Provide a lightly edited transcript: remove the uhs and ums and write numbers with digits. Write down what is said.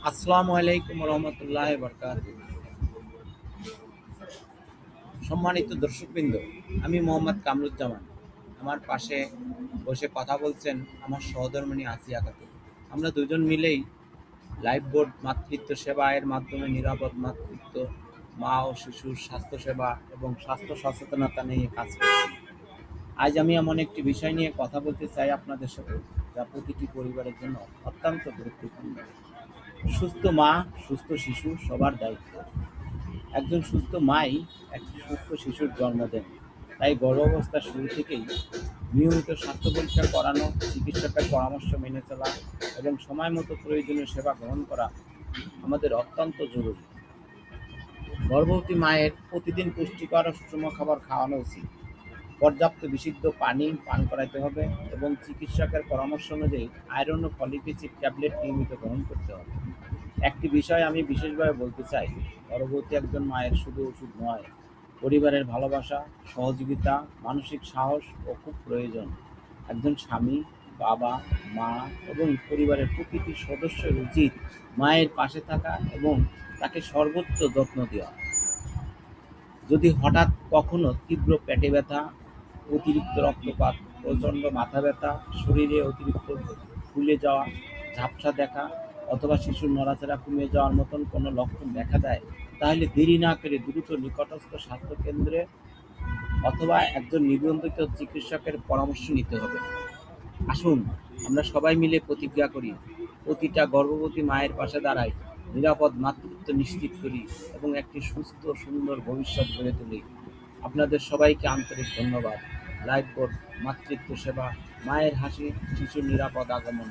আসসালামু আলাইকুম রহমতুল্লাহ বরকাত। সম্মানিত দর্শকবৃন্দ, আমি মোহাম্মদ কামরুজ্জামান। আমার পাশে বসে কথা বলছেন আমার সহধর্মিণী আসিয়া খাতুন। আমরা দুজন মিলেই লাইফ বোর্ড মাতৃত্ব সেবা এর মাধ্যমে নিরাপদ মাতৃত্ব, মা ও শিশুর স্বাস্থ্যসেবা এবং স্বাস্থ্য সচেতনতা নিয়ে কাজ করছি। আজ আমি এমন একটি বিষয় নিয়ে কথা বলতে চাই আপনাদের সাথে, যা প্রতিটি পরিবারের জন্য অত্যন্ত গুরুত্বপূর্ণ। সুস্থ মা, সুস্থ শিশু সবার দায়িত্ব। একজন সুস্থ মাই একটি সুস্থ শিশুর জন্ম দেন। তাই গর্ভাবস্থার শুরু থেকেই নিয়মিত স্বাস্থ্য পরীক্ষা করানো, চিকিৎসকের পরামর্শ মেনে চলা এবং সময় মতো প্রয়োজনীয় সেবা গ্রহণ করা আমাদের অত্যন্ত জরুরি। গর্ভবতী মায়ের প্রতিদিন পুষ্টিকর ও সুষম খাবার খাওয়ানো উচিত। পর্যাপ্ত বিশুদ্ধ পানি পান করাতে হবে এবং চিকিৎসকের পরামর্শ অনুযায়ী আয়রন ও ফলিক অ্যাসিড ট্যাবলেট নিয়মিত গ্রহণ করতে হবে। একটি বিষয় আমি বিশেষভাবে বলতে চাই, গর্ভবতী একজন মায়ের শুধু ওষুধ নয়, পরিবারের ভালোবাসা, সহযোগিতা, মানসিক সাহস ও খুব প্রয়োজন। একজন স্বামী, বাবা, মা এবং পরিবারের প্রতিটি সদস্যের উচিত মায়ের পাশে থাকা এবং তাকে সর্বোচ্চ যত্ন দেওয়া। যদি হঠাৎ কখনো তীব্র পেটে ব্যথা, অতিরিক্ত রক্তপাত, প্রচণ্ড মাথা ব্যথা, শরীরে অতিরিক্ত ফুলে যাওয়া, ঝাপসা দেখা অথবা শিশুর নড়াচড়া কমে যাওয়ার মতন কোনো লক্ষণ দেখা দেয়, তাহলে দেরি না করে দ্রুত নিকটস্থ স্বাস্থ্যকেন্দ্রে অথবা একজন নিবন্ধিত চিকিৎসকের পরামর্শ নিতে হবে। আসুন আমরা সবাই মিলে প্রতিজ্ঞা করি, প্রতিটা গর্ভবতী মায়ের পাশে দাঁড়াই, নিরাপদ মাতৃত্ব নিশ্চিত করি এবং একটি সুস্থ সুন্দর ভবিষ্যৎ গড়ে তুলি। আপনাদের সবাইকে আন্তরিক ধন্যবাদ। লাইফ বোর্ড মাতৃত্ব সেবা, মায়ের হাসি, শিশুর নিরাপদ আগমন।